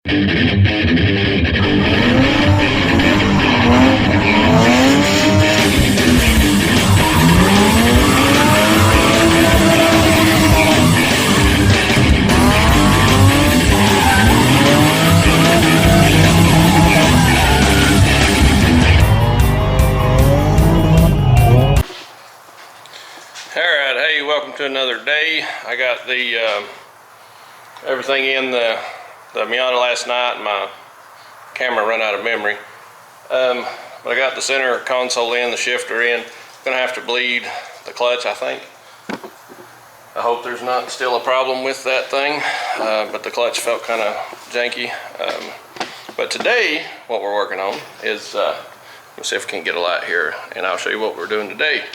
Alright, hey, welcome to another day. I got the everything in the Miata last night, and my camera ran out of memory. But I got the center console in, the shifter in. Gonna have to bleed the clutch, I think. I hope there's not still a problem with that thing, but the clutch felt kind of janky. But today, what we're working on is, let's see if we can get a light here, and I'll show you what we're doing today.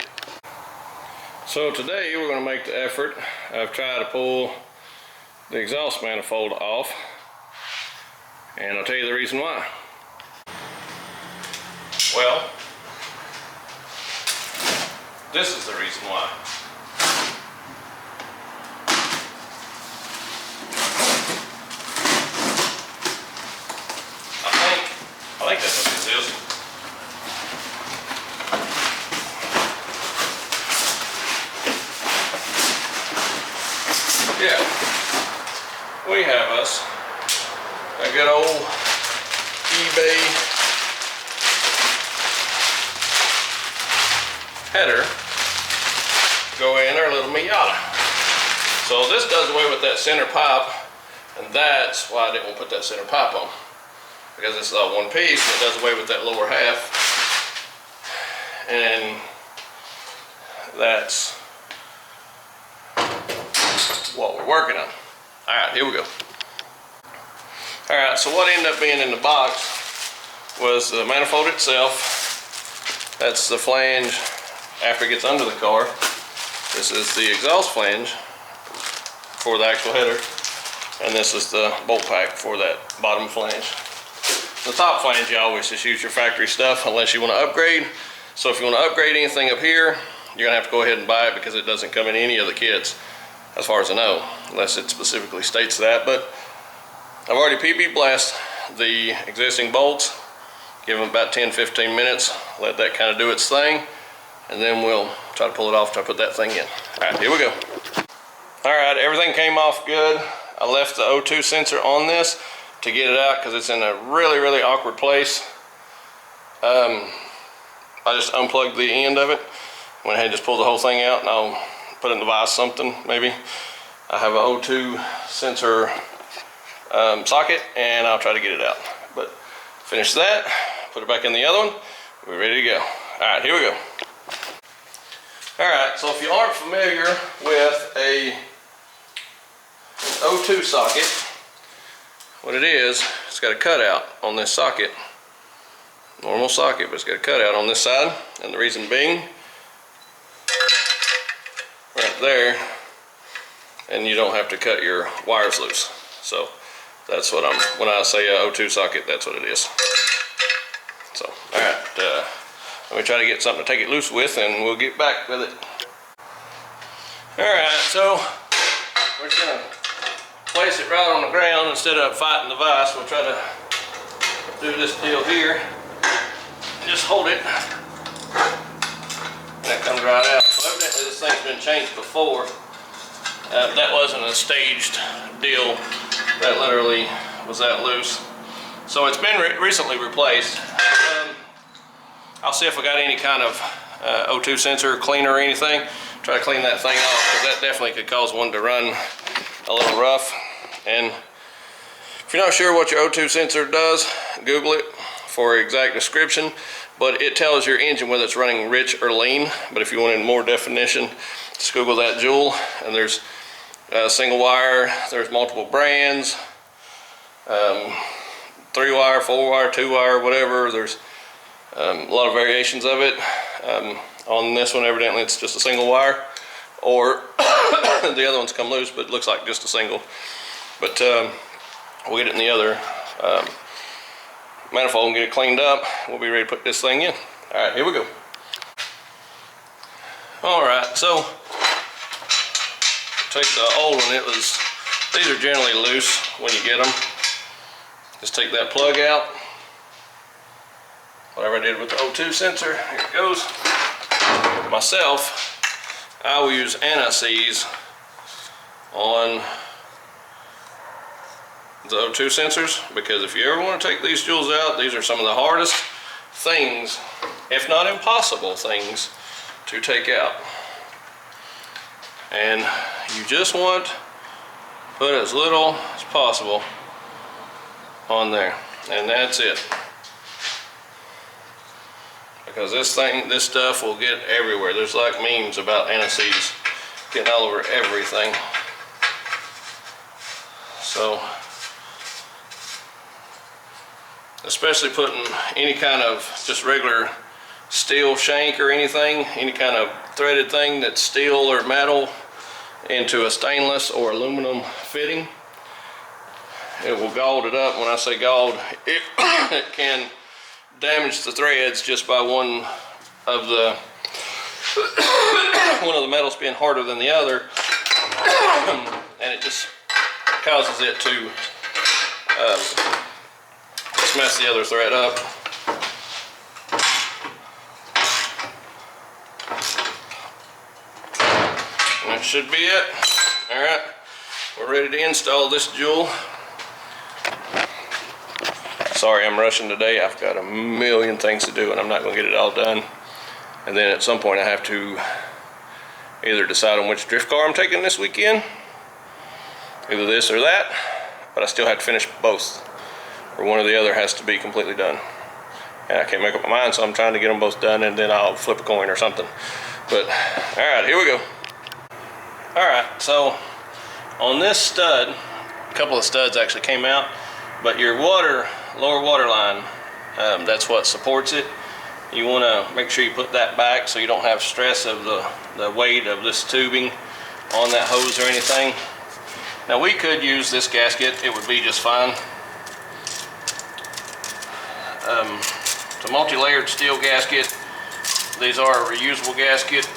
So today we're going to make the effort of trying to pull the exhaust manifold off, and I'll tell you the reason why. Well, this is the reason why. I think that's what this is. Yeah, we have us a good old eBay header go in our little Miata. So this does away with that center pipe, and that's why I didn't want to put that center pipe on, because it's all one piece and it does away with that lower half, and that's what we're working on. Alright, here we go. Alright, so what ended up being in the box was the manifold itself. That's the flange after it gets under the car. This is the exhaust flange for the actual header, and this is the bolt pack for that bottom flange. The top flange, you always just use your factory stuff unless you want to upgrade. So if you want to upgrade anything up here, you're going to have to go ahead and buy it, because it doesn't come in any of the kits, as far as I know, unless it specifically states that. But I've already PB blasted the existing bolts. Give them about 10-15 minutes, let that kind of do its thing, and then we'll try to pull it off, try to put that thing in. Alright, here we go. Alright, everything came off good. I left the O2 sensor on this to get it out, because it's in a really awkward place. I just unplugged the end of it, went ahead and just pulled the whole thing out, and I'll put it in the vise something maybe. I have an O2 sensor socket, and I'll try to get it out. But finish that, put it back in the other one, we're ready to go. Alright, here we go. Alright, so if you aren't familiar with a O2 socket, what it is, it's got a cutout on this socket. Normal socket, but it's got a cutout on this side, and the reason being, right there, and you don't have to cut your wires loose. So that's what when I say a O2 socket, that's what it is. So, alright, let me try to get something to take it loose with, and we'll get back with it. Alright, so we're just going to place it right on the ground instead of fighting the vise. We'll try to do this deal here. Just hold it. That comes right out. So evidently this thing's been changed before. That wasn't a staged deal. That literally was that loose. So it's been recently replaced. I'll see if I got any kind of O2 sensor cleaner or anything. Try to clean that thing off, because that definitely could cause one to run a little rough. And if you're not sure what your O2 sensor does, Google it for exact description. But it tells your engine whether it's running rich or lean. But if you want more definition, just Google that Joule. And there's single wire, there's multiple brands, 3-wire, 4-wire, 2-wire, whatever. There's a lot of variations of it. On this one, evidently it's just a single wire, or the other ones come loose, but it looks like just a single. But we'll get it in the other manifold and get it cleaned up. We'll be ready to put this thing in. Alright, here we go. Alright, so take the old one. These are generally loose when you get them. Just take that plug out. Whatever I did with the O2 sensor, here it goes. Myself, I will use anti-seize on the O2 sensors, because if you ever want to take these jewels out, these are some of the hardest things, if not impossible things, to take out. And you just want to put as little as possible on there, and that's it. Because this stuff will get everywhere. There's like memes about anti-seize getting all over everything. So, especially putting any kind of just regular steel shank or anything, any kind of threaded thing that's steel or metal into a stainless or aluminum fitting, it will gald it up. When I say gald, it can damage the threads just by one of the metals being harder than the other, and it just causes it to just mess the other thread up. And that should be it. All right, we're ready to install this jewel. Sorry, I'm rushing today. I've got a million things to do and I'm not going to get it all done. And then at some point I have to either decide on which drift car I'm taking this weekend, either this or that, but I still have to finish both, or one or the other has to be completely done. And I can't make up my mind, so I'm trying to get them both done, and then I'll flip a coin or something. But all right, here we go. All right, so on this stud, a couple of studs actually came out, but your lower water line, that's what supports it. You want to make sure you put that back so you don't have stress of the weight of this tubing on that hose or anything. Now we could use this gasket, it would be just fine. It's a multi-layered steel gasket. These are a reusable gasket,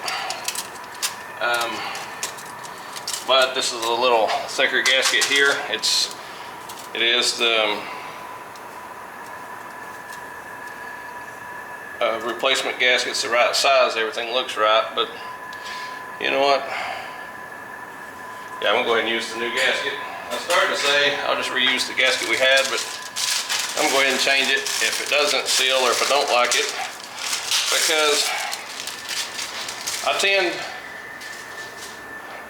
but this is a little thicker gasket here. It is the replacement gasket's the right size, everything looks right, but you know what? Yeah, I'm gonna go ahead and use the new gasket. I started to say I'll just reuse the gasket we had, but I'm gonna go ahead and change it if it doesn't seal or if I don't like it, because I tend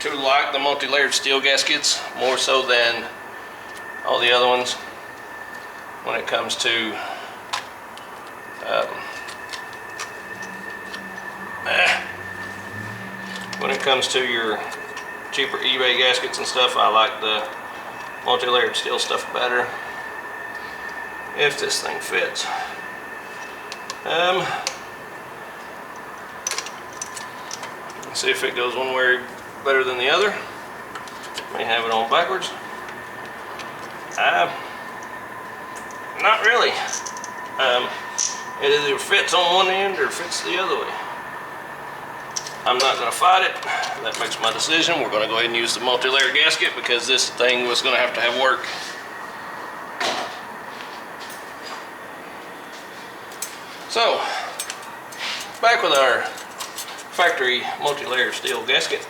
to like the multi-layered steel gaskets more so than all the other ones when it comes to your cheaper eBay gaskets and stuff. I like the multi-layered steel stuff better, if this thing fits. Let's see if it goes one way better than the other. May have it on backwards. Not really. It either fits on one end or fits the other way. I'm not going to fight it. That makes my decision. We're going to go ahead and use the multi-layer gasket because this thing was going to have work. So, back with our factory multi-layer steel gasket.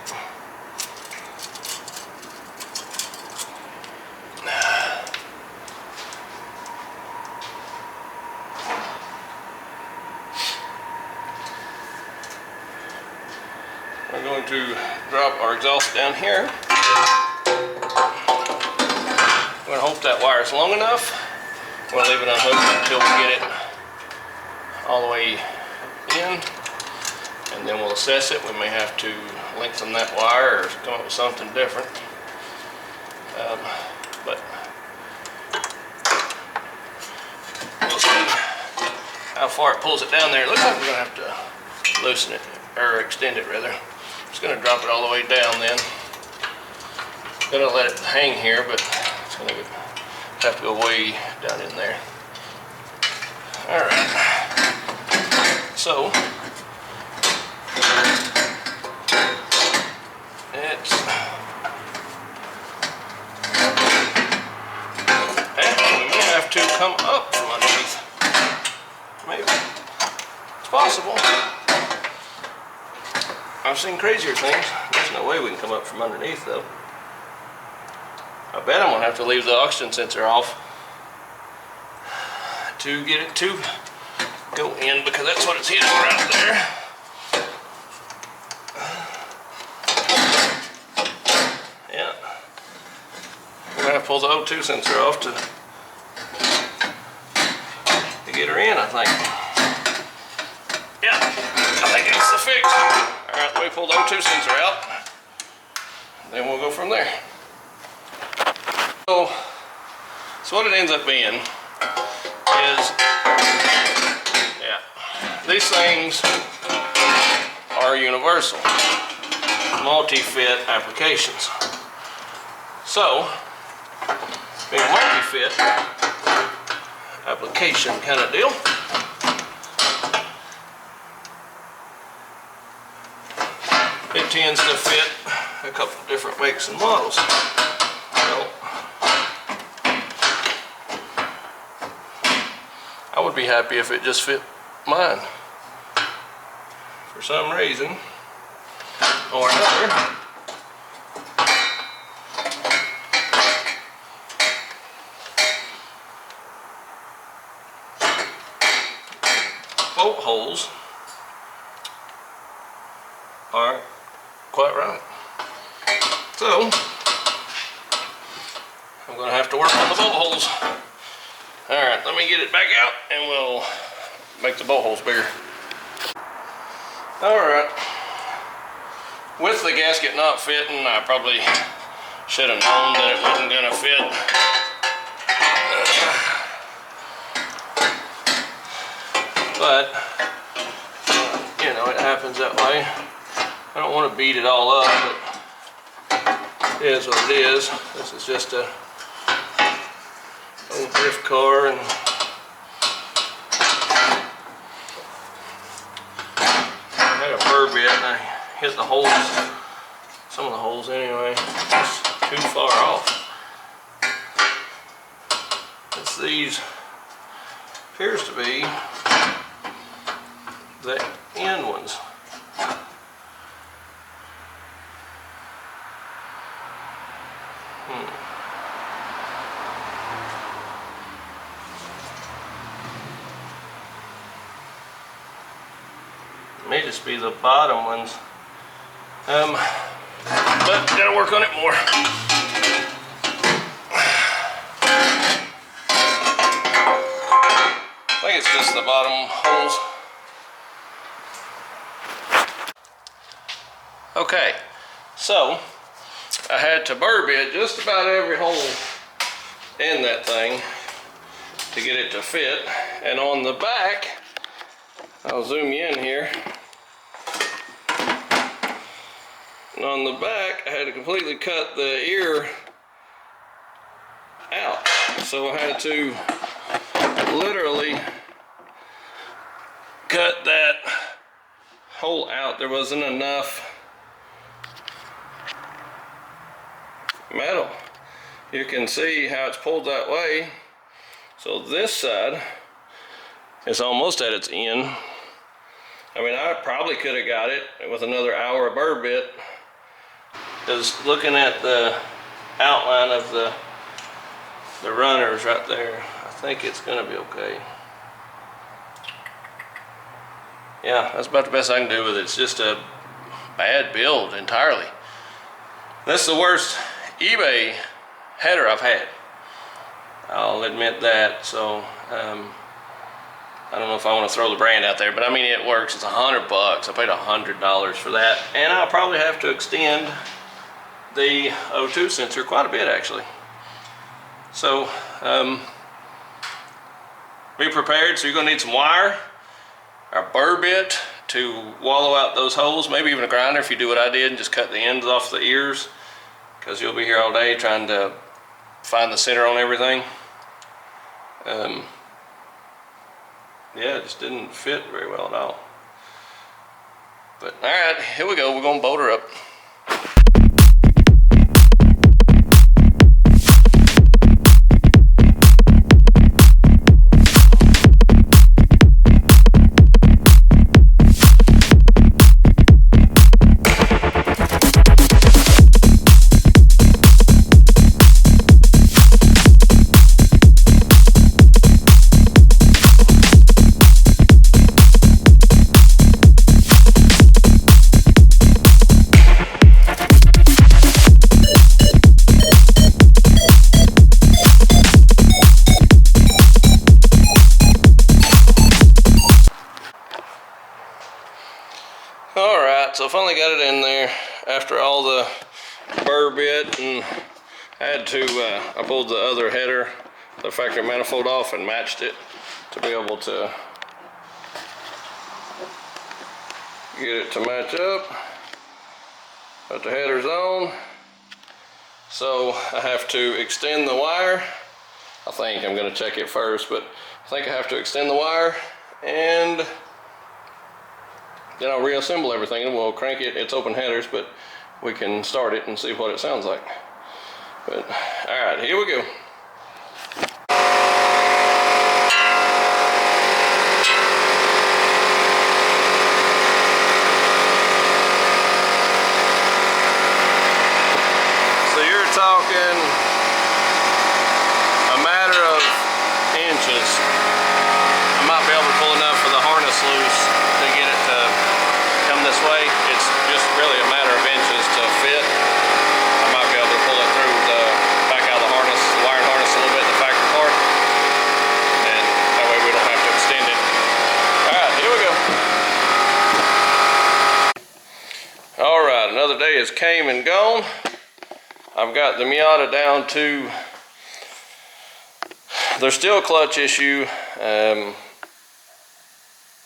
We're going to drop our exhaust down here. We're going to hope that wire is long enough. We'll leave it unhooked until we get it all the way in, and then we'll assess it. We may have to lengthen that wire or come up with something different. But we'll see how far it pulls it down there. It looks like we're going to have to loosen it, or extend it rather. Just going to drop it all the way down then. Going to let it hang here, but it's going to have to go way down in there. Alright. So, it's... we may have to come up from underneath. Maybe. It's possible. I've seen crazier things. There's no way we can come up from underneath though. I bet I'm gonna have to leave the oxygen sensor off to get it to go in, because that's what it's hitting right there. Yeah. We're gonna have to pull the O2 sensor off to get her in, I think. Yeah, I think it's the fix. Alright, let me pull the O2 sensor out. Then we'll go from there. So what it ends up being is, yeah, these things are universal, multi-fit applications. So, being a multi-fit application kind of deal, it tends to fit a couple different makes and models. So, I would be happy if it just fit mine. For some reason or another, bolt holes aren't quite right. So I'm going to have to work on the bolt holes. Alright, let me get it back out and we'll make the bolt holes bigger. Alright, with the gasket not fitting, I probably should have known that it wasn't going to fit. But, you know, it happens that way. I don't want to beat it all up, but it is what it is. This is just a old drift car, and I had a burr bit and I hit the holes, some of the holes anyway, just too far off. It's these, appears to be the end ones. May just be the bottom ones, but gotta work on it more. I think it's just the bottom holes. Okay, so I had to burr bit just about every hole in that thing to get it to fit, and on the back, I'll zoom you in here. And on the back, I had to completely cut the ear out. So I had to literally cut that hole out. There wasn't enough metal. You can see how it's pulled that way. So this side is almost at its end. I mean, I probably could have got it with another hour of burr bit, because looking at the outline of the runners right there, I think it's gonna be okay. Yeah, that's about the best I can do with it. It's just a bad build entirely. That's the worst eBay header I've had, I'll admit that. So I don't know if I want to throw the brand out there, but I mean, it works. It's $100. I paid $100 for that, and I'll probably have to extend the O2 sensor quite a bit, actually. So be prepared. So you're going to need some wire, a burr bit to wallow out those holes, maybe even a grinder if you do what I did and just cut the ends off the ears, because you'll be here all day trying to find the center on everything. Yeah, it just didn't fit very well at all. But all right, here we go. We're gonna bolt her up. so I finally got it in there after all the burr bit, and I had to, I pulled the other header, the factory manifold off, and matched it to be able to get it to match up. Put the headers on. So I have to extend the wire. I think I'm going to check it first, but I think I have to extend the wire, and then I'll reassemble everything and we'll crank it. It's open headers, but we can start it and see what it sounds like. But all right, here we go. So you're talking a matter of inches. I might be able to pull enough for the harness loose to get it to come this way. It's just really a matter of inches to fit. I might be able to pull it through the back out of the harness, the wiring harness a little bit in the factory part, and that way we don't have to extend it. Alright, here we go. Alright, another day has came and gone. I've got the Miata down to, there's still a clutch issue.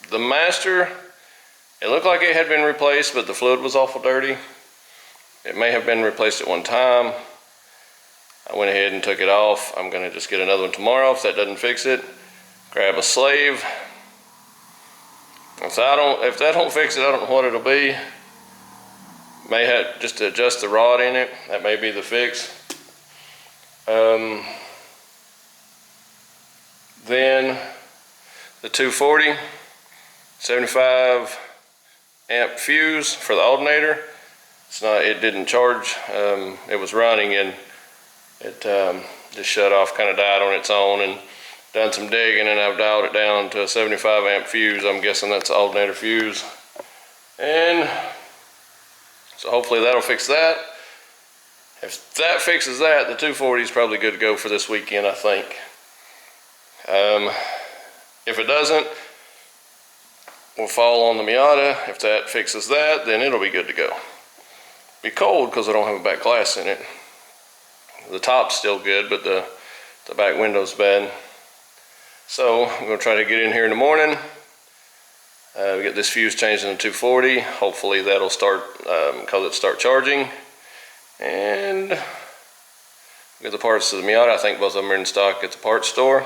The master, it looked like it had been replaced, but the fluid was awful dirty. It may have been replaced at one time. I went ahead and took it off. I'm gonna just get another one tomorrow. If that doesn't fix it, grab a slave. If that don't fix it, I don't know what it'll be. May have just to adjust the rod in it. That may be the fix. Then the 240, 75 amp fuse for the alternator. It didn't charge. It was running and it just shut off, kind of died on its own, and done some digging, and I've dialed it down to a 75 amp fuse. I'm guessing that's the alternator fuse. And so hopefully that'll fix that. If that fixes that, the 240 is probably good to go for this weekend, I think. If it doesn't, we'll fall on the Miata. If that fixes that, then it'll be good to go. Be cold because I don't have a back glass in it. The top's still good, but the back window's bad. So I'm going to try to get in here in the morning. We get this fuse changed in the 240. Hopefully that'll start, because it start charging. And get the parts to the Miata. I think both of them are in stock at the parts store.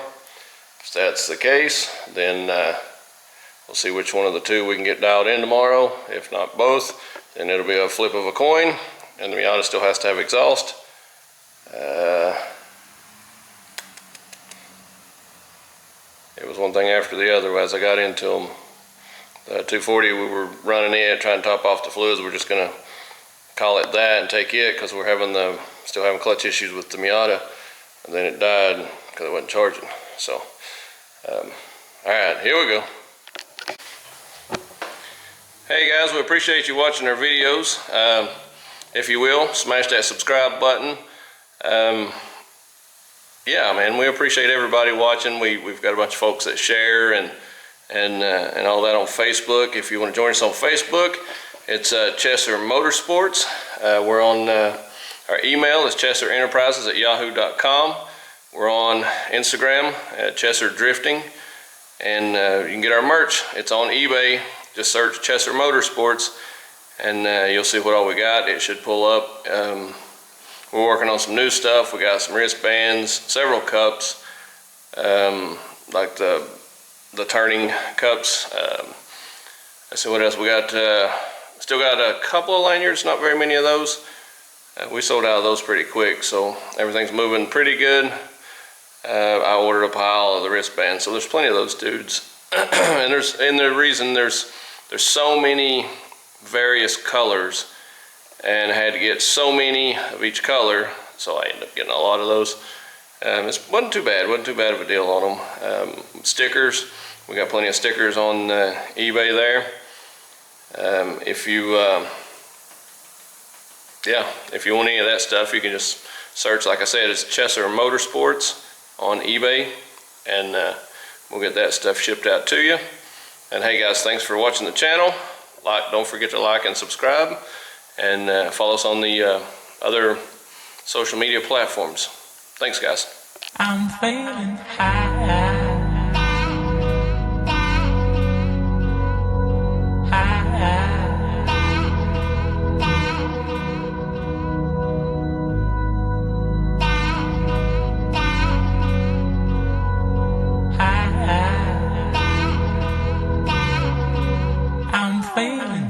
If that's the case, then we'll see which one of the two we can get dialed in tomorrow. If not both, then it'll be a flip of a coin, and the Miata still has to have exhaust. It was one thing after the other as I got into them. The 240, we were running it, trying to top off the fluids. We're just gonna call it that and take it because we're still having clutch issues with the Miata, and then it died because it wasn't charging. So, all right, here we go. Hey guys, we appreciate you watching our videos. If you will, smash that subscribe button. Yeah, man, we appreciate everybody watching. We've got a bunch of folks that share and all that on Facebook. If you want to join us on Facebook, it's Chesser Motorsports. We're on, our email is chesserenterprises@yahoo.com. We're on Instagram at Chesser Drifting, and you can get our merch. It's on eBay. Just search Chesser Motorsports, and you'll see what all we got. It should pull up. We're working on some new stuff. We got some wristbands, several cups, like the turning cups. Let's see what else we got. Still got a couple of lanyards, not very many of those. We sold out of those pretty quick, so everything's moving pretty good. I ordered a pile of the wristbands, so there's plenty of those dudes. And the reason there's so many various colors, and I had to get so many of each color, so I ended up getting a lot of those. It wasn't too bad of a deal on them. Stickers, we got plenty of stickers on eBay there. If you want any of that stuff, you can just search, like I said, it's Chesser Motorsports on eBay, and we'll get that stuff shipped out to you. And hey guys, thanks for watching the channel. Don't forget to like and subscribe, and follow us on the other social media platforms. Thanks, guys. I'm feeling high. I'm feeling